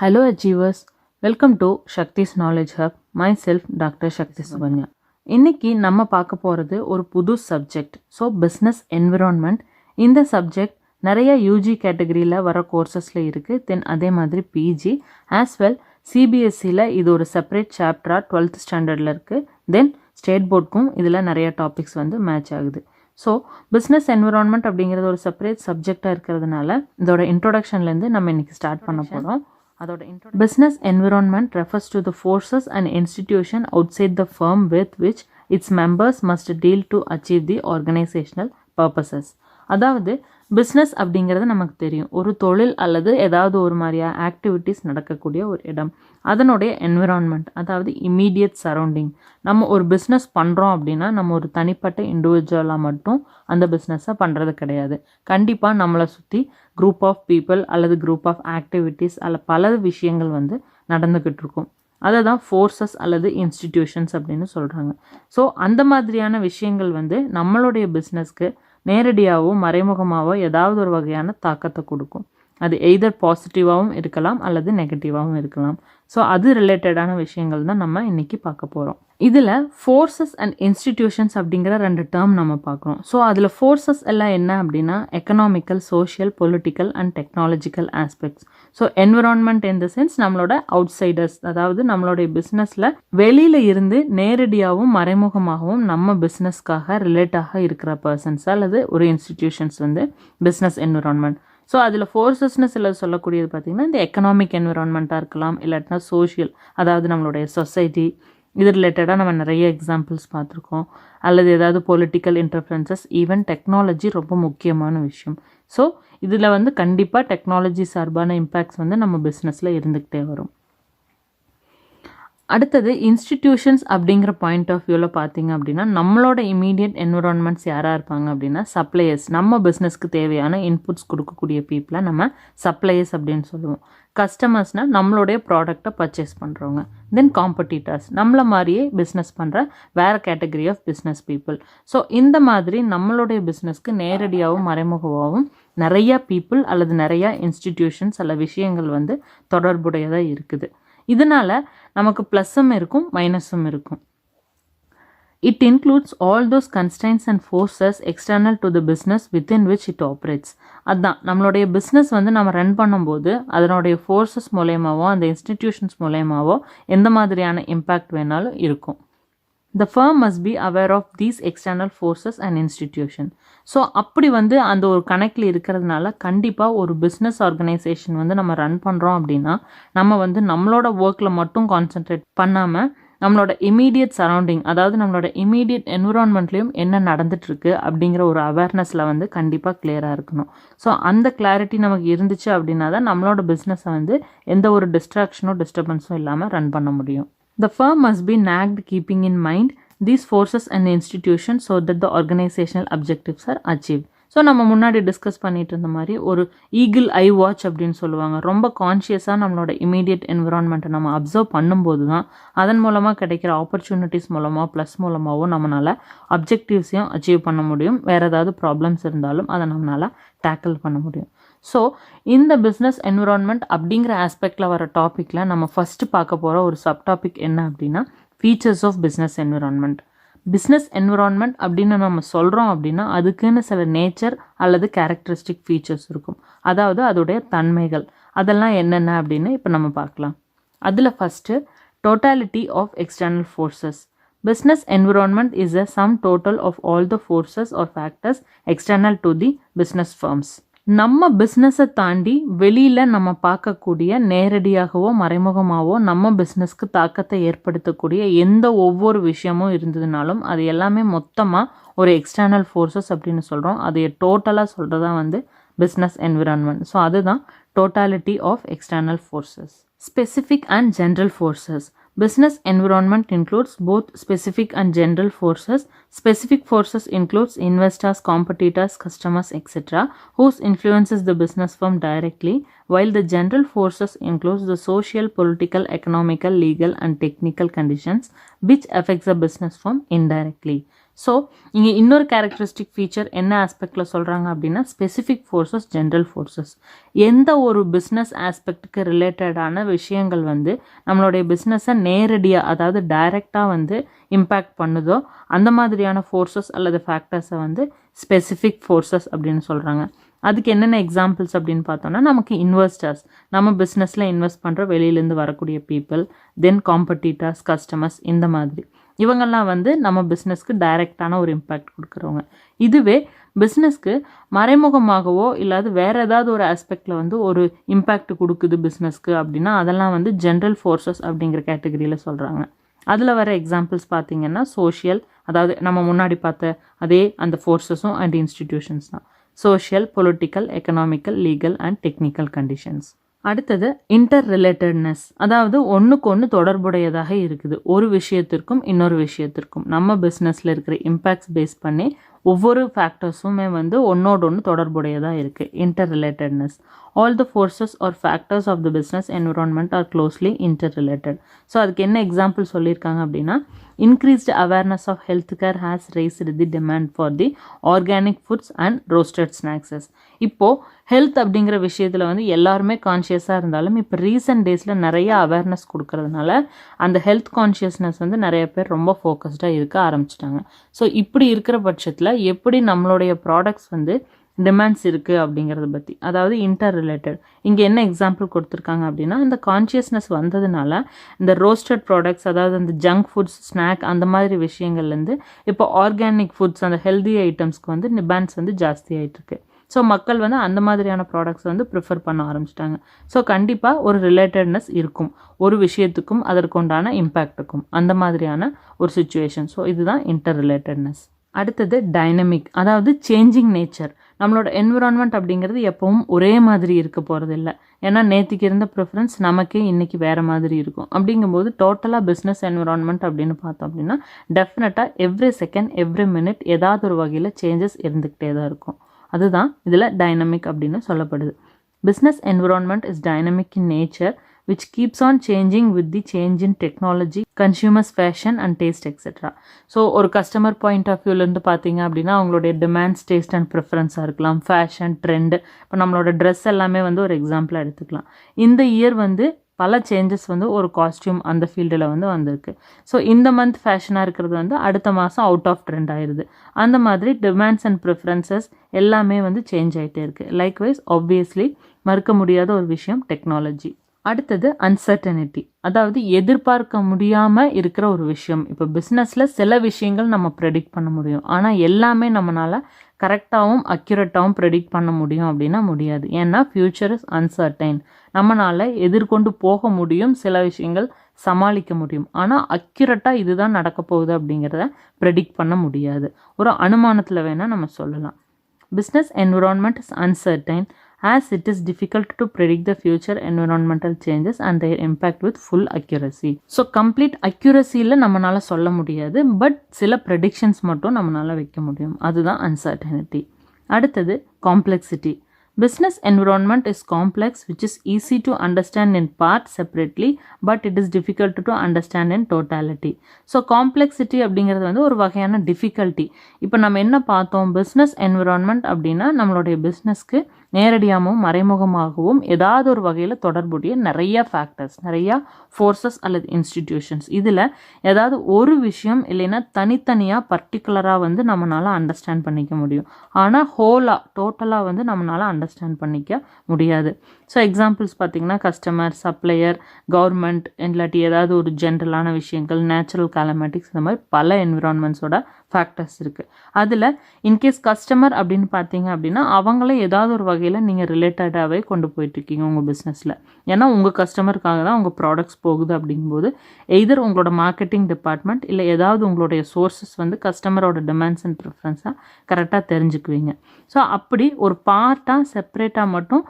Hello Achievers, welcome to Shakti's Knowledge Hub. Myself Dr. Shakti Subanya. இன்னைக்கு நம்ம பார்க்க போகிறது ஒரு புது சப்ஜெக்ட். So business environment. இந்த சப்ஜெக்ட் நிறைய யூஜி கேட்டகரியில் வர கோர்சஸில் இருக்குது. தென் அதே மாதிரி பிஜி ஆஸ் வெல் சிபிஎஸ்சியில் இது ஒரு செப்பரேட் சாப்டராக 12th ஸ்டாண்டர்டில் இருக்குது. தென் ஸ்டேட் போர்டுக்கும் இதில் நிறைய டாபிக்ஸ் வந்து மேட்ச் ஆகுது. ஸோ பிஸ்னஸ் என்விரான்மெண்ட் அப்படிங்கிறது ஒரு செப்பரேட் சப்ஜெக்டாக இருக்கிறதுனால இதோட இன்ட்ரோடக்ஷன்லேருந்து நம்ம இன்றைக்கி ஸ்டார்ட் பண்ண போகிறோம். Business environment refers to the forces and institution outside the firm with which its members must deal to achieve the organizational purposes. அதாவது பிஸ்னஸ் அப்படிங்கிறது நமக்கு தெரியும், ஒரு தொழில் அல்லது ஏதாவது ஒரு மாதிரியா ஆக்டிவிட்டீஸ் நடக்கக்கூடிய ஒரு இடம். அதனுடைய என்விரான்மெண்ட் அதாவது இமீடியட் சரௌண்டிங். நம்ம ஒரு பிஸ்னஸ் பண்ணுறோம் அப்படின்னா நம்ம ஒரு தனிப்பட்ட இண்டிவிஜுவலாக மட்டும் அந்த பிஸ்னஸை பண்ணுறது கிடையாது. கண்டிப்பாக நம்மளை சுற்றி குரூப் ஆஃப் பீப்புள் அல்லது குரூப் ஆஃப் ஆக்டிவிட்டீஸ் அல்ல பல விஷயங்கள் வந்து நடந்துக்கிட்டு இருக்கும். அதை தான் ஃபோர்ஸஸ் அல்லது இன்ஸ்டிடியூஷன்ஸ் அப்படின்னு சொல்கிறாங்க. ஸோ அந்த மாதிரியான விஷயங்கள் வந்து நம்மளுடைய பிஸ்னஸ்க்கு நேரடியாகவோ மறைமுகமாகவோ ஏதாவது ஒரு வகையான தாக்கத்தை கொடுக்கும். அது எய்தர் பாசிட்டிவாகவும் இருக்கலாம் அல்லது நெகட்டிவாகவும் இருக்கலாம். ஸோ அது ரிலேட்டடான விஷயங்கள் தான் நம்ம இன்றைக்கி பார்க்க போகிறோம். இதில் ஃபோர்ஸஸ் அண்ட் இன்ஸ்டிடியூஷன்ஸ் அப்படிங்கிற 2 டேர்ம் நம்ம பார்க்குறோம். ஸோ அதில் ஃபோர்ஸஸ் எல்லாம் என்ன அப்படின்னா economical, social, political and technological aspects. So environment in the sense நம்மளோட அவுட்சைடர்ஸ், அதாவது நம்மளுடைய பிஸ்னஸில் வெளியில் இருந்து நேரடியாகவும் மறைமுகமாகவும் நம்ம பிஸ்னஸ்க்காக ரிலேட்டாக இருக்கிற பர்சன்ஸ் அல்லது ஒரு இன்ஸ்டிடியூஷன்ஸ் வந்து பிஸ்னஸ் என்விரான்மெண்ட். ஸோ அதில் ஃபோர்ஸஸ்னு சிலர் சொல்லக்கூடியது பார்த்திங்கன்னா இந்த எக்கனாமிக் என்விரான்மெண்ட்டாக இருக்கலாம், இல்லாட்டினா சோஷியல், அதாவது நம்மளுடைய சொசைட்டி, இது ரிலேட்டடாக நம்ம நிறைய எக்ஸாம்பிள்ஸ் பார்த்துருக்கோம். அல்லது ஏதாவது பொலிட்டிக்கல் இன்டர்ஃபரன்சஸ், ஈவன் டெக்னாலஜி ரொம்ப முக்கியமான விஷயம். ஸோ இதில் வந்து கண்டிப்பாக டெக்னாலஜி சார்பான இம்பேக்ட்ஸ் வந்து நம்ம பிஸ்னஸில் இருந்துக்கிட்டே வரும். அடுத்தது இன்ஸ்டிடியூஷன்ஸ் அப்படிங்கிற பாயிண்ட் ஆஃப் வியூவில் பார்த்தீங்க அப்படின்னா நம்மளோட இமீடியட் என்விரான்மெண்ட்ஸ் யாராக இருப்பாங்க அப்படின்னா சப்ளையர்ஸ். நம்ம பிஸ்னஸ்க்கு தேவையான இன்புட்ஸ் கொடுக்கக்கூடிய பீப்புளை நம்ம சப்ளையர்ஸ் அப்படின்னு சொல்லுவோம். கஸ்டமர்ஸ்னால் நம்மளுடைய ப்ராடக்டை பர்ச்சேஸ் பண்ணுறவங்க. தென் காம்படிட்டர்ஸ், நம்மளை மாதிரியே பிஸ்னஸ் பண்ணுற வேறு category of business people. So இந்த மாதிரி நம்மளுடைய பிஸ்னஸ்க்கு நேரடியாகவும் மறைமுகமாகவும் நிறையா பீப்புள் அல்லது நிறையா இன்ஸ்டிடியூஷன்ஸ் அல்ல விஷயங்கள் வந்து தொடர்புடையதாக இருக்குது. இதனால் நமக்கு ப்ளஸ்ஸும் இருக்கும் மைனஸும் இருக்கும். It includes all those constraints and forces external to the business within which it operates. அதுதான் நம்மளுடைய பிஸ்னஸ் வந்து நம்ம ரன் பண்ணும்போது அதனுடைய ஃபோர்ஸஸ் மூலயமாவோ அந்த இன்ஸ்டிடியூஷன்ஸ் மூலயமாவோ எந்த மாதிரியான இம்பேக்ட் வேணாலும் இருக்கும். The firm must be aware of these external forces and institution. So அப்படி வந்து அந்த ஒரு கணக்கில் இருக்கிறதுனால கண்டிப்பாக ஒரு பிஸ்னஸ் ஆர்கனைசேஷன் வந்து நம்ம ரன் பண்ணுறோம் அப்படின்னா நம்ம வந்து நம்மளோட ஒர்க்கில் மட்டும் கான்சென்ட்ரேட் பண்ணாமல் நம்மளோட இமீடியட் சரௌண்டிங், அதாவது நம்மளோட இமீடியட் என்விரான்மெண்ட்லேயும் என்ன நடந்துட்டுருக்கு அப்படிங்கிற ஒரு அவேர்னஸில் வந்து கண்டிப்பாக கிளியராக இருக்கணும். ஸோ அந்த கிளாரிட்டி நமக்கு இருந்துச்சு அப்படின்னா தான் நம்மளோட பிஸ்னஸை வந்து எந்த ஒரு டிஸ்ட்ராக்ஷனோ டிஸ்டர்பன்ஸும் இல்லாமல் ரன் பண்ண முடியும். The firm must be nagged keeping in mind these forces and institutions so that the organizational objectives are achieved. So நம்ம முன்னாடி டிஸ்கஸ் பண்ணிட்டு இருந்த மாதிரி ஒரு ஈகிள் ஐ வாட்ச் அப்படின்னு சொல்லுவாங்க. ரொம்ப கான்ஷியஸாக நம்மளோட இமீடியட் என்விரான்மெண்ட்டை நம்ம அப்சர்வ் பண்ணும்போது தான் அதன் மூலமாக கிடைக்கிற ஆப்பர்ச்சுனிட்டிஸ் மூலமாக ப்ளஸ் மூலமாகவும் நம்மளால் அப்ஜெக்டிவ்ஸையும் அச்சீவ் பண்ண முடியும். வேறு ஏதாவது ப்ராப்ளம்ஸ் இருந்தாலும் அதை நம்மளால் டேக்கிள் பண்ண முடியும். ஸோ இந்த பிஸ்னஸ் என்விரான்மெண்ட் அப்படிங்கிற ஆஸ்பெக்டில் வர டாப்பிக்கில் நம்ம ஃபஸ்ட்டு பார்க்க போகிற ஒரு சப் டாபிக் என்ன அப்படின்னா features of business environment. Business environment அப்படின்னு நம்ம சொல்கிறோம் அப்படின்னா அதுக்குன்னு சில நேச்சர் அல்லது கேரக்டரிஸ்டிக் ஃபீச்சர்ஸ் இருக்கும், அதாவது அதோடைய தன்மைகள். அதெல்லாம் என்னென்ன அப்படின்னு இப்போ நம்ம பார்க்கலாம். அதில் first totality of external forces. Business environment is a sum total of all the forces or factors external to the business firms. நம்ம பிஸ்னஸை தாண்டி வெளியில் நம்ம பார்க்கக்கூடிய நேரடியாகவோ மறைமுகமாகவோ நம்ம பிஸ்னஸ்க்கு தாக்கத்தை ஏற்படுத்தக்கூடிய எந்த ஒவ்வொரு விஷயமும் இருந்ததுனாலும் அது எல்லாமே மொத்தமாக ஒரு எக்ஸ்டர்னல் ஃபோர்ஸஸ் அப்படின்னு சொல்கிறோம். அதை டோட்டலாக சொல்கிறது தான் வந்து பிஸ்னஸ் என்விரான்மெண்ட். ஸோ அதுதான் totality of external forces. Specific and general forces. Business environment includes both specific and general forces. Specific forces includes investors, competitors, customers, etc., whose influences the business firm directly, while the general forces includes the social, political, economical, legal, and technical conditions which affects the business firm indirectly. So இங்கே இன்னொரு characteristic feature என்ன ஆஸ்பெக்டில் சொல்கிறாங்க அப்படின்னா specific forces, general forces. எந்த ஒரு business ஆஸ்பெக்டுக்கு ரிலேட்டடான விஷயங்கள் வந்து நம்மளுடைய பிஸ்னஸை நேரடியாக, அதாவது டைரெக்டாக வந்து இம்பேக்ட் பண்ணுதோ அந்த மாதிரியான ஃபோர்ஸஸ் அல்லது ஃபேக்டர்ஸை வந்து ஸ்பெசிஃபிக் ஃபோர்ஸஸ் அப்படின்னு சொல்கிறாங்க. அதுக்கு என்னென்ன எக்ஸாம்பிள்ஸ் அப்படின்னு பார்த்தோம்னா, நமக்கு இன்வெஸ்டர்ஸ், நம்ம பிஸ்னஸில் இன்வெஸ்ட் பண்ணுற வெளியிலேருந்து வரக்கூடிய பீப்புள், தென் காம்படிட்டர்ஸ், கஸ்டமர்ஸ், இந்த மாதிரி இவங்கெல்லாம் வந்து நம்ம பிஸ்னஸ்க்கு டைரெக்டான ஒரு இம்பேக்ட் கொடுக்குறவங்க. இதுவே பிஸ்னஸ்க்கு மறைமுகமாகவோ இல்லாது வேறு ஏதாவது ஒரு ஆஸ்பெக்டில் வந்து ஒரு இம்பேக்ட் கொடுக்குது பிஸ்னஸ்க்கு அப்படின்னா அதெல்லாம் வந்து ஜென்ரல் ஃபோர்ஸஸ் அப்படிங்கிற கேட்டகரியில் சொல்கிறாங்க. அதில் வர எக்ஸாம்பிள்ஸ் பார்த்திங்கன்னா சோஷியல், அதாவது நம்ம முன்னாடி பார்த்த அதே அந்த ஃபோர்ஸஸும் அண்ட் இன்ஸ்டிடியூஷன்ஸ் தான். Social, political, economical, legal and technical conditions. அடுத்தது இன்டர் ரிலேட்டட்னஸ், அதாவது ஒன்றுக்கு ஒன்று தொடர்புடையதாக இருக்குது. ஒரு விஷயத்திற்கும் இன்னொரு விஷயத்திற்கும் நம்ம பிஸ்னஸில் இருக்கிற இம்பேக்ட்ஸ் பேஸ் பண்ணி ஒவ்வொரு ஃபேக்டர்ஸுமே வந்து ஒன்னோட ஒன்று தொடர்புடையதாக இருக்குது. Interrelatedness. All the forces or factors of the business environment are closely interrelated. ஸோ அதுக்கு என்ன எக்ஸாம்பிள் சொல்லியிருக்காங்க அப்படின்னா, increased awareness of healthcare has raised the demand for the organic foods and roasted snacks. இப்போது health அப்படிங்கிற விஷயத்தில் வந்து எல்லாருமே கான்ஷியஸாக இருந்தாலும் இப்போ ரீசெண்ட் டேஸில் நிறைய அவேர்னஸ் கொடுக்கறதுனால அந்த ஹெல்த் கான்ஷியஸ்னஸ் வந்து நிறைய பேர் ரொம்ப ஃபோக்கஸ்டாக இருக்க ஆரம்பிச்சிட்டாங்க. ஸோ இப்படி இருக்கிற பட்சத்தில் எப்படி நம்மளுடைய ப்ராடக்ட்ஸ் வந்து டிமாண்ட்ஸ் இருக்குது அப்படிங்கிறத பற்றி, அதாவது இன்டர் ரிலேட்டட். இங்கே என்ன எக்ஸாம்பிள் கொடுத்துருக்காங்க அப்படின்னா, இந்த கான்ஷியஸ்னஸ் வந்ததுனால இந்த ரோஸ்டட் ப்ராடக்ட்ஸ், அதாவது அந்த ஜங்க் ஃபுட்ஸ், ஸ்நாக், அந்த மாதிரி விஷயங்கள்லேருந்து இப்போ ஆர்கானிக் ஃபுட்ஸ், அந்த ஹெல்தி ஐட்டம்ஸ்க்கு வந்து டிமாண்ட்ஸ் வந்து ஜாஸ்தி ஆகிட்டுருக்கு. ஸோ மக்கள் வந்து அந்த மாதிரியான ப்ராடக்ட்ஸ் வந்து ப்ரிஃபர் பண்ண ஆரம்பிச்சிட்டாங்க. ஸோ கண்டிப்பாக ஒரு ரிலேட்டட்னஸ் இருக்கும் ஒரு விஷயத்துக்கும் அதற்குண்டான இம்பேக்ட்டுக்கும், அந்த மாதிரியான ஒரு சுச்சுவேஷன். ஸோ இதுதான் இன்டர் ரிலேட்டட்னஸ். அடுத்தது டைனமிக், அதாவது சேஞ்சிங் நேச்சர். நம்மளோட என்விரான்மெண்ட் அப்படிங்கிறது எப்பவும் ஒரே மாதிரி இருக்க போகிறது இல்லை. ஏன்னா நேற்றுக்கு இருந்த ப்ரிஃபரன்ஸ் நமக்கே இன்றைக்கி வேறு மாதிரி இருக்கும். அப்படிங்கும்போது டோட்டலாக பிஸ்னஸ் என்விரான்மெண்ட் அப்படின்னு பார்த்தோம் அப்படின்னா டெஃபினட்டாக எவ்ரி செகண்ட், எவ்ரி மினிட் ஏதாவது ஒரு வகையில் சேஞ்சஸ் இருந்துக்கிட்டே தான் இருக்கும். அதுதான் இதில் டைனமிக் அப்படின்னு சொல்லப்படுது. Business environment is dynamic in nature which keeps on changing with the change in technology, consumers fashion and taste etc. So ஒரு கஸ்டமர் பாயிண்ட் ஆஃப் வியூலேருந்து பார்த்தீங்க அப்படின்னா அவங்களுடைய டிமாண்ட்ஸ், டேஸ்ட் அண்ட் ப்ரிஃபரன்ஸாக இருக்கலாம், ஃபேஷன், ட்ரெண்டு. இப்போ நம்மளோட ட்ரெஸ் எல்லாமே வந்து ஒரு எக்ஸாம்பிளாக எடுத்துக்கலாம். இந்த இயர் வந்து பல சேஞ்சஸ் வந்து ஒரு காஸ்டியூம் அந்த ஃபீல்டில் வந்து வந்திருக்கு. ஸோ இந்த மந்த் ஃபேஷனாக இருக்கிறது வந்து அடுத்த மாதம் அவுட் ஆஃப் ட்ரெண்ட் ஆயிடுது. அந்த மாதிரி டிமாண்ட்ஸ் அண்ட் ப்ரிஃபரன்சஸ் எல்லாமே வந்து சேஞ்ச் ஆகிட்டே இருக்குது. லைக்வைஸ் ஆப்வியஸ்லி மறுக்க முடியாத ஒரு விஷயம் டெக்னாலஜி. அடுத்தது அன்சர்டனிட்டி, அதாவது எதிர்பார்க்க முடியாமல் இருக்கிற ஒரு விஷயம். இப்போ பிஸ்னஸில் சில விஷயங்கள் நம்ம ப்ரெடிக்ட் பண்ண முடியும், ஆனால் எல்லாமே நம்மளால் கரெக்டாகவும் அக்யூரேட்டாகவும் ப்ரெடிக்ட் பண்ண முடியும் அப்படின்னா முடியாது. ஏன்னா ஃப்யூச்சர் இஸ் அன்சர்டைன். நம்மளால் எதிர்கொண்டு போக முடியும், சில விஷயங்கள் சமாளிக்க முடியும், ஆனால் அக்யூரேட்டாக இதுதான் நடக்க போகுது அப்படிங்கிறத ப்ரெடிக்ட் பண்ண முடியாது. ஒரு அனுமானத்தில் வேணால் நம்ம சொல்லலாம். Business environment is uncertain as it is difficult to predict the future environmental changes and their impact with full accuracy. So complete accuracy-ல நம்மனால சொல்ல முடியாது, பட் சில predictions மட்டும் நம்மனால வைக்க முடியும். அதுதான் uncertainty. அடுத்தது complexity. Business environment is complex which is easy to understand in part separately but it is difficult to understand in totality. So complexity அப்படிங்கிறது வந்து ஒரு வகையான difficulty. இப்போ நம்ம என்ன பார்த்தோம், பிஸ்னஸ் என்விரான்மெண்ட் அப்படின்னா நம்மளுடைய பிஸ்னஸ்க்கு நேரடியாகவும் மறைமுகமாகவும் ஏதாவது ஒரு வகையில் தொடர்புடைய நிறைய ஃபேக்டர்ஸ், நிறையா ஃபோர்ஸஸ் அல்லது இன்ஸ்டிடியூஷன்ஸ். இதில் ஏதாவது ஒரு விஷயம் இல்லைன்னா தனித்தனியாக பர்டிகுலராக வந்து நம்மளால் அண்டர்ஸ்டாண்ட் பண்ணிக்க முடியும், ஆனால் ஹோலாக டோட்டலாக வந்து நம்மளால் அண்டர்ஸ்டாண்ட் பண்ணிக்க முடியாது. ஸோ எக்ஸாம்பிள்ஸ் பார்த்திங்கன்னா கஸ்டமர், சப்ளையர், கவர்மெண்ட், இல்லாட்டி ஏதாவது ஒரு ஜென்ரலான விஷயங்கள், நேச்சுரல் காலமேட்டிக்ஸ், இந்த மாதிரி பல என்விரான்மெண்ட்ஸோட ஃபேக்டர்ஸ் இருக்குது. அதில் இன்கேஸ் கஸ்டமர் அப்படின்னு பார்த்தீங்க அப்படின்னா அவங்களே ஏதாவது ஒரு வகையில் நீங்கள் ரிலேட்டடாகவே கொண்டு போயிட்டுருக்கீங்க உங்கள் பிஸ்னஸில். ஏன்னா உங்கள் கஸ்டமருக்காக தான் உங்கள் ப்ராடக்ட்ஸ் போகுது. அப்படிங்கும்போது எய்தர் உங்களோட மார்க்கெட்டிங் டிபார்ட்மெண்ட் இல்லை ஏதாவது உங்களுடைய சோர்ஸஸ் வந்து கஸ்டமரோட டிமாண்ட்ஸ் அண்ட் ப்ரிஃபரன்ஸாக கரெக்டாக தெரிஞ்சுக்குவீங்க. ஸோ அப்படி ஒரு பார்ட்டாக செப்பரேட்டாக மட்டும்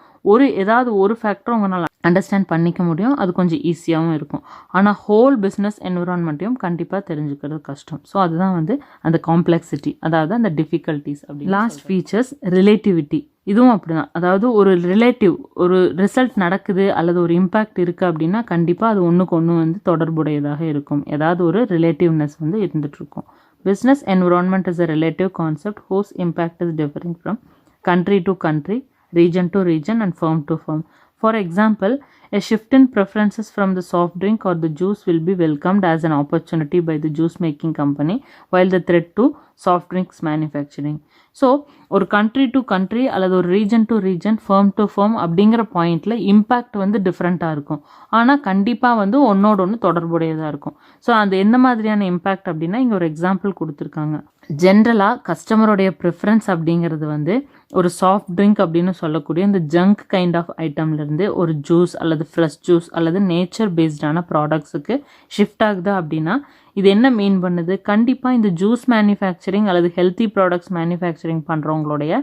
ஏதாவது ஒரு ஃபேக்டர் உங்களால் அண்டர்ஸ்டாண்ட் பண்ணிக்க முடியும், அது கொஞ்சம் ஈஸியாகவும் இருக்கும். ஆனால் ஹோல் பிஸ்னஸ் என்விரான்மெண்ட்டையும் கண்டிப்பாக தெரிஞ்சுக்கிறது கஷ்டம். ஸோ அதுதான் வந்து அந்த காம்ப்ளெக்சிட்டி, அதாவது அந்த டிஃபிகல்ட்டிஸ். அப்படி லாஸ்ட் ஃபீச்சர்ஸ் ரிலேட்டிவிட்டி. இதுவும் அப்படி தான், அதாவது ஒரு ரிலேட்டிவ் ஒரு ரிசல்ட் நடக்குது அல்லது ஒரு இம்பேக்ட் இருக்குது அப்படின்னா கண்டிப்பாக அது ஒன்றுக்கு ஒன்று வந்து தொடர்புடையதாக இருக்கும். ஏதாவது ஒரு ரிலேட்டிவ்னஸ் வந்து இருந்துகிட்ருக்கும். Business environment is a relative concept whose impact is differing from country to country, region to region, and firm to firm. For example, a shift in preferences from the soft drink or the juice will be welcomed as an opportunity by the juice making company, while the threat to soft drinks manufacturing. So ஒரு country to country அல்லது ஒரு region to region, firm to firm அப்படிங்கிற பாயிண்டில் impact வந்து டிஃப்ரெண்ட்டாக இருக்கும். ஆனால் கண்டிப்பாக வந்து ஒன்றோட ஒன்று தொடர்புடையதாக இருக்கும். ஸோ அது எந்த மாதிரியான இம்பேக்ட் அப்படின்னா இங்கே ஒரு எக்ஸாம்பிள் கொடுத்துருக்காங்க. ஜென்ரலாக கஸ்டமருடைய ப்ரிஃபரன்ஸ் அப்படிங்கிறது வந்து ஒரு சாஃப்ட் ட்ரிங்க் அப்படின்னு சொல்லக்கூடிய இந்த ஜங்க் கைண்ட் ஆஃப் ஐட்டம்லேருந்து ஒரு ஜூஸ் அல்லது ஃப்ரெஷ் ஜூஸ் அல்லது நேச்சர் பேஸ்டான ப்ராடக்ட்ஸுக்கு ஷிஃப்ட் ஆகுது அப்படின்னா இது என்ன மீன் பண்ணுது? கண்டிப்பாக இந்த ஜூஸ் மேனுஃபேக்சரிங் அல்லது ஹெல்த்தி ப்ராடக்ட்ஸ் மேனுஃபேக்சரிங் பண்ணுறவங்களுடைய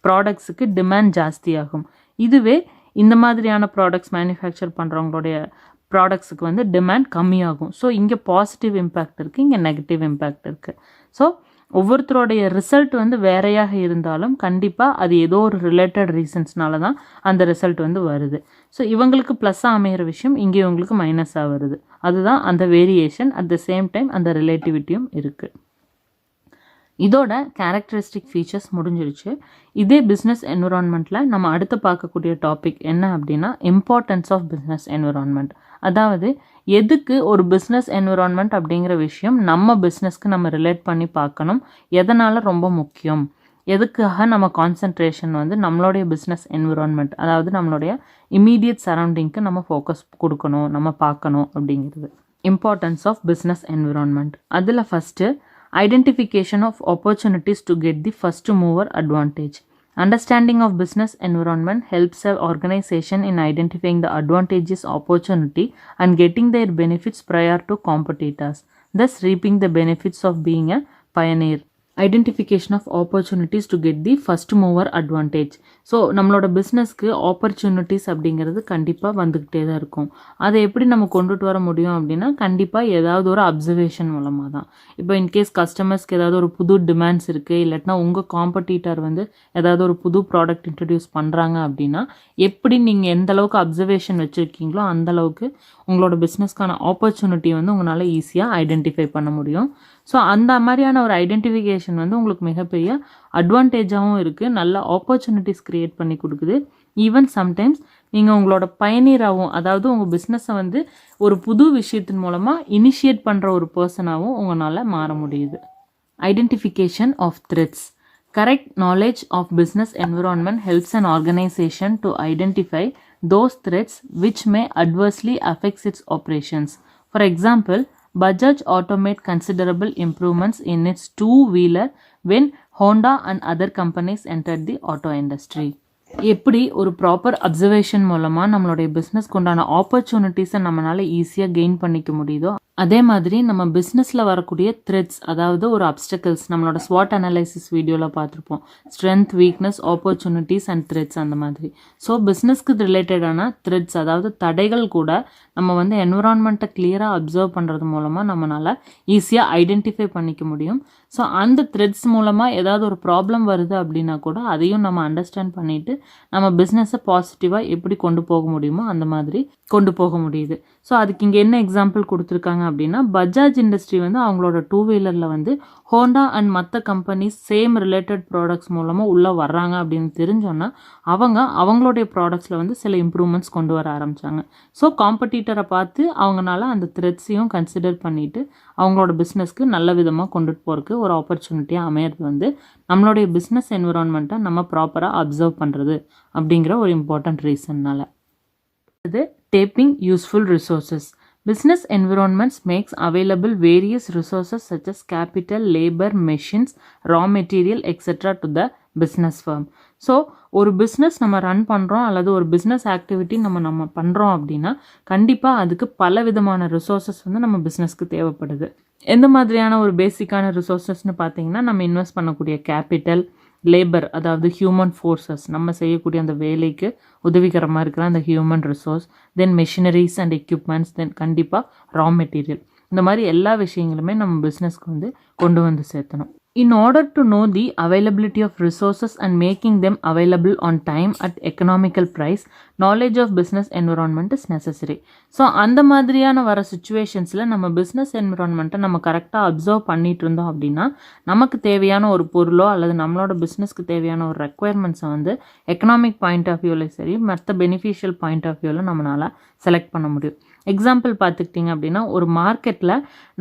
ப்ராடக்ட்ஸுக்கு டிமாண்ட் ஜாஸ்தியாகும். இதுவே இந்த மாதிரியான ப்ராடக்ட்ஸ் மேனுஃபேக்சர் பண்ணுறவங்களுடைய ப்ராடக்ட்ஸுக்கு வந்து டிமாண்ட் கம்மியாகும். ஸோ இங்கே பாசிட்டிவ் இம்பேக்ட் இருக்குது, இங்கே நெகட்டிவ் இம்பேக்ட் இருக்குது. ஸோ ஒவ்வொருத்தருடைய ரிசல்ட் வந்து வேறையாக இருந்தாலும் கண்டிப்பாக அது ஏதோ ஒரு ரிலேட்டட் ரீசன்ஸ்னால தான் அந்த ரிசல்ட் வந்து வருது. ஸோ இவங்களுக்கு ப்ளஸ்ஸாக அமைகிற விஷயம் இங்கே இவங்களுக்கு மைனஸாக வருது. அதுதான் அந்த variation. At the same time அந்த ரிலேட்டிவிட்டியும் இருக்குது. இதோட கேரக்டரிஸ்டிக் ஃபீச்சர்ஸ் முடிஞ்சிருச்சு. இதே பிஸ்னஸ் என்விரான்மெண்ட்டில் நம்ம அடுத்து பார்க்கக்கூடிய டாபிக் என்ன அப்படின்னா இம்பார்ட்டன்ஸ் ஆஃப் பிஸ்னஸ் என்விரான்மெண்ட். அதாவது எதுக்கு ஒரு பிஸ்னஸ் என்விரான்மெண்ட் அப்படிங்கிற விஷயம் நம்ம பிஸ்னஸ்க்கு நம்ம ரிலேட் பண்ணி பார்க்கணும், எதனால் ரொம்ப முக்கியம், எதுக்காக நம்ம கான்சன்ட்ரேஷன் வந்து நம்மளுடைய பிஸ்னஸ் என்விரான்மெண்ட் அதாவது நம்மளுடைய இமீடியட் சரௌண்டிங்க்கு நம்ம ஃபோக்கஸ் கொடுக்கணும், நம்ம பார்க்கணும் அப்படிங்கிறது. Importance of business environment. அதில் first identification of opportunities to get the first mover advantage. Understanding of business environment helps an organization in identifying the advantageous opportunity and getting their benefits prior to competitors, thus reaping the benefits of being a pioneer. Identification of opportunities to get the first mover advantage. So நம்மளோட பிஸ்னஸ்க்கு opportunities அப்படிங்கிறது கண்டிப்பாக வந்துக்கிட்டே தான் இருக்கும். அதை எப்படி நம்ம கொண்டுட்டு வர முடியும் அப்படின்னா கண்டிப்பாக ஏதாவது ஒரு அப்சர்வேஷன் மூலமாக தான். இப்போ இன்கேஸ் கஸ்டமர்ஸ்க்கு ஏதாவது ஒரு புது டிமாண்ட்ஸ் இருக்குது, இல்லாட்டினா உங்கள் காம்படிட்டர் வந்து ஏதாவது ஒரு புது ப்ராடக்ட் இன்ட்ரடியூஸ் பண்ணுறாங்க அப்படின்னா எப்படி நீங்கள் எந்த அளவுக்கு அப்சர்வேஷன் வச்சுருக்கீங்களோ அந்தளவுக்கு உங்களோட பிஸ்னஸ்க்கான ஆப்பர்ச்சுனிட்டியை வந்து உங்களால் ஈஸியாக ஐடென்டிஃபை பண்ண முடியும். ஸோ அந்த மாதிரியான ஒரு ஐடென்டிஃபிகேஷன் வந்து உங்களுக்கு மிகப்பெரிய அட்வான்டேஜாகவும் இருக்குது, நல்ல ஆப்பர்ச்சுனிட்டிஸ் க்ரியேட் பண்ணி கொடுக்குது. ஈவன் சம்டைம்ஸ் நீங்கள் உங்களோட பயனீராகவும், அதாவது உங்கள் பிஸ்னஸை வந்து ஒரு புது விஷயத்தின் மூலமாக இனிஷியேட் பண்ணுற ஒரு பர்சனாகவும் உங்களால் மாற முடியுது. Identification of threats. Correct knowledge of business environment helps an organization to identify those threats which may adversely affect its operations. For example, Bajaj Auto made considerable improvements in its two-wheeler when Honda and other companies entered the auto industry. எப்படி ஒரு proper observation மூலமாக நம்மளுடைய பிஸ்னஸ்க்கு உண்டான ஆப்பர்ச்சுனிட்டிஸை நம்மளால் ஈஸியாக gain பண்ணிக்க முடியுதோ அதே மாதிரி நம்ம பிஸ்னஸில் வரக்கூடிய த்ரெட்ஸ், அதாவது ஒரு அப்டக்கிள்ஸ், நம்மளோட ஸ்வாட் அனலைசிஸ் வீடியோவில் பார்த்துருப்போம். Strength, weakness, opportunities and threads அந்த மாதிரி. ஸோ பிஸ்னஸ்க்கு ரிலேட்டடான த்ரெட்ஸ், அதாவது தடைகள் கூட நம்ம வந்து என்விரான்மெண்ட்டை கிளியராக அப்சர்வ் பண்ணுறது மூலமாக நம்மளால் ஈஸியாக ஐடென்டிஃபை பண்ணிக்க முடியும். ஸோ அந்த த்ரெட்ஸ் மூலமாக ஏதாவது ஒரு ப்ராப்ளம் வருது அப்படின்னா கூட அதையும் நம்ம அண்டர்ஸ்டாண்ட் பண்ணிவிட்டு நம்ம பிஸ்னஸை பாசிட்டிவாக எப்படி கொண்டு போக முடியுமோ அந்த மாதிரி கொண்டு போக முடியுது. ஸோ அதுக்கு இங்கே என்ன எக்ஸாம்பிள் கொடுத்துருக்காங்க அப்படின்னா பஜாஜ் இண்டஸ்ட்ரி வந்து அவங்களோட டூ வீலரில் வந்து ஹோண்டா அண்ட் மற்ற கம்பெனிஸ் சேம் ரிலேட்டட் ப்ராடக்ட்ஸ் மூலமாக உள்ளே வர்றாங்க அப்படின்னு தெரிஞ்சோன்னா அவங்களுடைய ப்ராடக்ட்ஸில் வந்து சில இம்ப்ரூவ்மெண்ட்ஸ் கொண்டு வர ஆரம்பித்தாங்க. ஸோ காம்படிட்டரை பார்த்து அவங்களால அந்த த்ரெட்ஸையும் கன்சிடர் பண்ணிவிட்டு அவங்களோட பிஸ்னஸ்க்கு நல்ல விதமாக கொண்டுட்டு போகிறதுக்கு ஒரு ஆப்பர்ச்சுனிட்டியாக அமையிறது வந்து நம்மளுடைய பிஸ்னஸ் என்விரான்மெண்ட்டை நம்ம ப்ராப்பராக அப்சர்வ் பண்ணுறது அப்படிங்கிற ஒரு இம்பார்ட்டண்ட் ரீசன்னால். இது taping useful resources. Business environments makes available various resources such as capital, labor, machines, raw material, etc. to the business firm. So ஒரு பிஸ்னஸ் நம்ம ரன் பண்ணுறோம் அல்லது ஒரு பிஸ்னஸ் ஆக்டிவிட்டி நம்ம பண்ணுறோம் அப்படின்னா கண்டிப்பாக அதுக்கு பல விதமான ரிசோர்ஸஸ் வந்து நம்ம பிஸ்னஸ்க்கு தேவைப்படுது. எந்த மாதிரியான ஒரு பேசிக்கான ரிசோர்ஸஸ்ன்னு பார்த்தீங்கன்னா நம்ம இன்வெஸ்ட் பண்ணக்கூடிய கேபிட்டல், லேபர் அதாவது ஹியூமன் ஃபோர்ஸஸ், நம்ம செய்யக்கூடிய அந்த வேலைக்கு உதவிகரமாக இருக்கிற அந்த human resource, then machineries and equipments, then கண்டிப்பாக ரா மெட்டீரியல். இந்த மாதிரி எல்லா விஷயங்களுமே நம்ம பிஸ்னஸ்க்கு வந்து கொண்டு வந்து சேர்த்தணும். In order to know the availability of resources and making them available on time at economical price, knowledge of business environment is necessary. So அந்த மாதிரியான வர சுச்சுவேஷன்ஸில் நம்ம பிஸ்னஸ் என்விரான்மெண்ட்டை நம்ம கரெக்டாக அப்சர்வ் பண்ணிட்டு இருந்தோம் அப்படின்னா நமக்கு தேவையான ஒரு பொருளோ அல்லது நம்மளோட பிஸ்னஸ்க்கு தேவையான ஒரு ரெக்குயர்மெண்ட்ஸை வந்து எக்கனாமிக் பாயிண்ட் ஆஃப் வியூவில் சரி மற்ற பெனிஃபிஷியல் பாயிண்ட் ஆஃப் வியூவில் நம்மளால் செலக்ட் பண்ண முடியும். எக்ஸாம்பிள் பார்த்துக்கிட்டிங்க அப்படின்னா ஒரு மார்க்கெட்டில்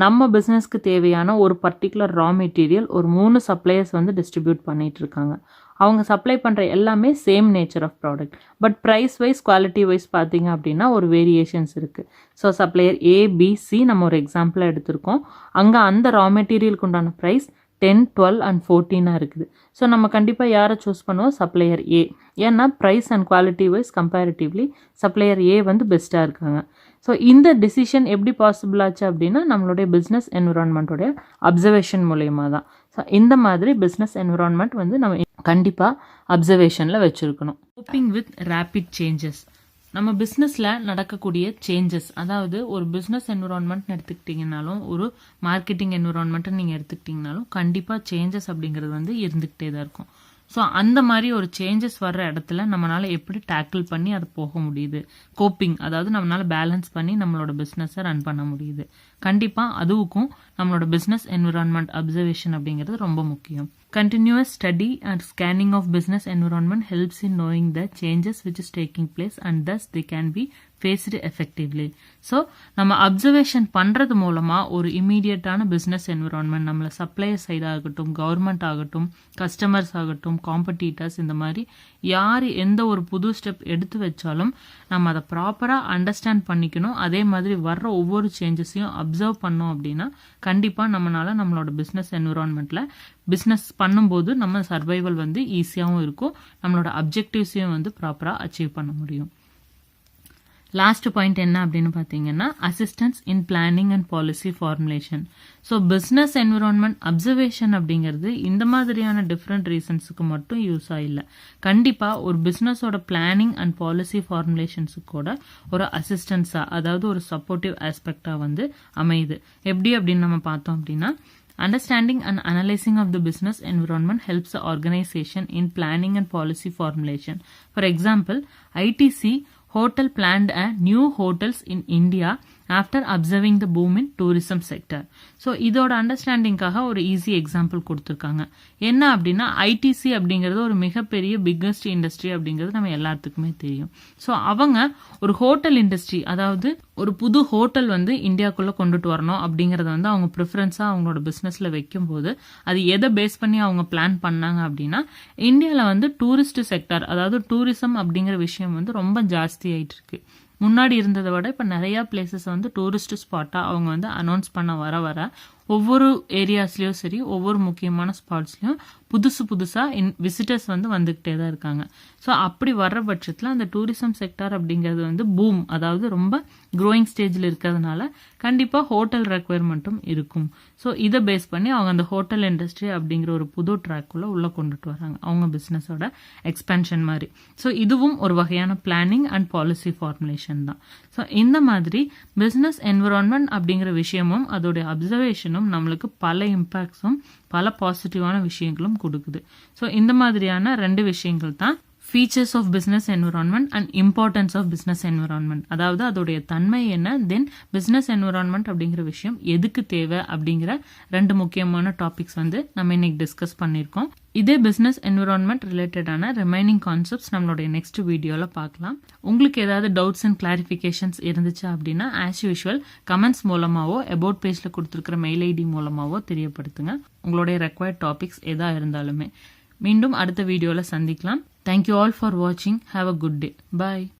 நம்ம பிஸ்னஸ்க்கு தேவையான ஒரு பர்டிகுலர் ரா மெட்டீரியல் ஒரு 3 சப்ளையர்ஸ் வந்து டிஸ்ட்ரிபியூட் பண்ணிகிட்டு இருக்காங்க. அவங்க சப்ளை பண்ணுற எல்லாமே same nature of product, but price wise quality wise பார்த்தீங்க அப்படின்னா ஒரு வேரியேஷன்ஸ் இருக்குது. ஸோ சப்ளையர் ஏபிசி நம்ம ஒரு எக்ஸாம்பிளாக எடுத்திருக்கோம். அங்கே அந்த ரா மெட்டீரியலுக்கு உண்டான ப்ரைஸ் 10, 12 and 14 இருக்குது. ஸோ நம்ம கண்டிப்பாக யாரை சூஸ் பண்ணுவோம்? Supplier A. ஏன்னா price and quality wise comparatively supplier A வந்து பெஸ்ட்டாக இருக்காங்க. ஸோ இந்த டிசிஷன் எப்படி பாசிபிள் ஆச்சு அப்படின்னா நம்மளுடைய பிஸ்னஸ் என்விரான்மெண்ட்டோடைய அப்சர்வேஷன் மூலயமா தான். ஸோ இந்த மாதிரி பிஸ்னஸ் என்விரான்மெண்ட் வந்து நம்ம கண்டிப்பாக அப்சர்வேஷனில் வச்சுருக்கணும். Coping with rapid changes. நம்ம பிஸ்னஸில் நடக்கக்கூடிய சேஞ்சஸ், அதாவது ஒரு பிஸ்னஸ் என்விரான்மெண்ட் எடுத்துக்கிட்டிங்கனாலும் ஒரு மார்க்கெட்டிங் என்விரான்மெண்ட்டை நீங்கள் எடுத்துக்கிட்டிங்கனாலும் கண்டிப்பாக சேஞ்சஸ் அப்படிங்கிறது வந்து இருந்துக்கிட்டே தான் இருக்கும். ஸோ அந்த மாதிரி ஒரு சேஞ்சஸ் வர்ற இடத்துல நம்மளால் எப்படி டேக்கிள் பண்ணி அது போக முடியுது, கோப்பிங், அதாவது நம்மளால் பேலன்ஸ் பண்ணி நம்மளோட பிஸ்னஸை ரன் பண்ண முடியுது. கண்டிப்பாக அதுவுக்கும் நம்மளோட பிஸ்னஸ் என்விரான்மெண்ட் அப்சர்வேஷன் அப்படிங்கிறது ரொம்ப முக்கியம். Continuous study and scanning of business environment helps in knowing the changes which is taking place and thus they can be faced effectively. So நம்ம அப்சர்வேஷன் பண்ணுறது மூலமாக ஒரு இமீடியட்டான பிஸ்னஸ் என்விரான்மெண்ட் நம்மளை சப்ளையர் சைடு ஆகட்டும், government ஆகட்டும், கஸ்டமர்ஸ் ஆகட்டும், competitors, இந்த மாதிரி யார் எந்த ஒரு புது ஸ்டெப் எடுத்து வச்சாலும் நம்ம அதை ப்ராப்பராக அண்டர்ஸ்டாண்ட் பண்ணிக்கணும். அதே மாதிரி வர்ற ஒவ்வொரு சேஞ்சஸையும் அப்சர்வ் பண்ணோம் அப்படின்னா கண்டிப்பாக நம்மளால் நம்மளோட பிஸ்னஸ் என்விரான்மெண்ட்டில் பிஸ்னஸ் பண்ணும்போது நம்ம சர்வைவல் வந்து ஈஸியாகவும் இருக்கும், நம்மளோட அப்ஜெக்டிவ்ஸையும் வந்து ப்ராப்பராக அச்சீவ் பண்ண முடியும். லாஸ்ட் பாயிண்ட் என்ன அப்படின்னு பார்த்தீங்கன்னா assistance in planning and policy formulation. So business environment observation அப்படிங்கிறது இந்த மாதிரியான டிஃப்ரெண்ட் ரீசன்ஸுக்கு மட்டும் யூஸ் ஆகல. கண்டிப்பாக ஒரு பிஸ்னஸோட பிளானிங் அண்ட் பாலிசி ஃபார்முலேஷன்ஸுக்கு கூட ஒரு அசிஸ்டன்ஸாக, அதாவது ஒரு சப்போர்ட்டிவ் ஆஸ்பெக்டாக வந்து அமையுது. எப்படி அப்படின்னு நம்ம பார்த்தோம் அப்படின்னா understanding and analyzing of the business environment helps the organization in planning and policy formulation. For example, ITC hotel planned a new hotels in India after observing the boom in tourism sector. So இதோட அண்டர்ஸ்டாண்டிங்காக ஒரு easy example கொடுத்துருக்காங்க. என்ன அப்படின்னா ITC அப்படிங்கிறது ஒரு மிகப்பெரிய biggest industry அப்படிங்கிறது நம்ம எல்லாத்துக்குமே தெரியும். ஸோ அவங்க ஒரு ஹோட்டல் இண்டஸ்ட்ரி, அதாவது ஒரு புது ஹோட்டல் வந்து இந்தியாவுக்குள்ளே கொண்டுட்டு வரணும் அப்படிங்கிறத வந்து அவங்க ப்ரிஃபரன்ஸாக அவங்களோட பிஸ்னஸில் வைக்கும்போது அது எதை பேஸ் பண்ணி அவங்க பிளான் பண்ணாங்க அப்படின்னா இந்தியாவில் வந்து டூரிஸ்ட் செக்டர், அதாவது டூரிசம் அப்படிங்கிற விஷயம் வந்து ரொம்ப ஜாஸ்தி ஆகிட்டு இருக்கு. முன்னாடி இருந்ததை விட இப்போ நிறையா பிளேசஸ் வந்து டூரிஸ்ட் ஸ்பாட்டாக அவங்க வந்து அனௌன்ஸ் பண்ண வர ஒவ்வொரு ஏரியாஸ்லேயும் சரி ஒவ்வொரு முக்கியமான ஸ்பாட்ஸ்லையும் புதுசாக விசிட்டர்ஸ் வந்து வந்துக்கிட்டே தான் இருக்காங்க. ஸோ அப்படி வர்ற பட்சத்தில் அந்த டூரிசம் செக்டார் அப்படிங்கிறது வந்து பூம், அதாவது ரொம்ப க்ரோயிங் ஸ்டேஜில் இருக்கிறதுனால கண்டிப்பாக ஹோட்டல் ரெக்குயர்மெண்ட்டும் இருக்கும். ஸோ இதை பேஸ் பண்ணி அவங்க அந்த ஹோட்டல் இண்டஸ்ட்ரி அப்படிங்கிற ஒரு புது ட்ராக்குள்ளே உள்ளே கொண்டுட்டு வராங்க அவங்க பிஸ்னஸோட எக்ஸ்பென்ஷன் மாதிரி. ஸோ இதுவும் ஒரு வகையான பிளானிங் அண்ட் பாலிசி ஃபார்முலேஷன் தான். ஸோ இந்த மாதிரி பிஸ்னஸ் என்விரான்மெண்ட் அப்படிங்கிற விஷயமும் அதோடைய அப்சர்வேஷனும் நம்மளுக்கு பல இம்பாக்ட்ஸும் பல பாசிட்டிவான விஷயங்களும் கொடுக்குது. ஸோ இந்த மாதிரியான 2 விஷயங்கள் தான் features of business environment and importance of business environment. அதாவது அதோடைய தன்மை என்ன, தென் பிஸ்னஸ் என்விரான்மெண்ட் அப்படிங்கிற விஷயம் எதுக்கு தேவை அப்படிங்கிற 2 முக்கியமான டாபிக்ஸ் வந்து நம்ம இன்னைக்கு டிஸ்கஸ் பண்ணியிருக்கோம். இதே பிஸ்னஸ் என்விரான்மெண்ட் ரிலேட்டடான ரிமைனிங் கான்செப்ட்ஸ் நம்மளுடைய நெக்ஸ்ட் வீடியோவில் பார்க்கலாம். உங்களுக்கு ஏதாவது டவுட்ஸ் அண்ட் கிளாரிஃபிகேஷன்ஸ் இருந்துச்சு அப்படின்னா ஆஸ் யூஷுவல் கமெண்ட்ஸ் மூலமாவோ அபவுட் பேஜில் கொடுத்துருக்கிற மெயில் ஐடி மூலமாவோ தெரியப்படுத்துங்க. உங்களுடைய ரெக்வயர்ட் டாபிக்ஸ் எதாக இருந்தாலுமே. மீண்டும் அடுத்த வீடியோவில் சந்திக்கலாம். Thank you all for watching. Have a good day. Bye.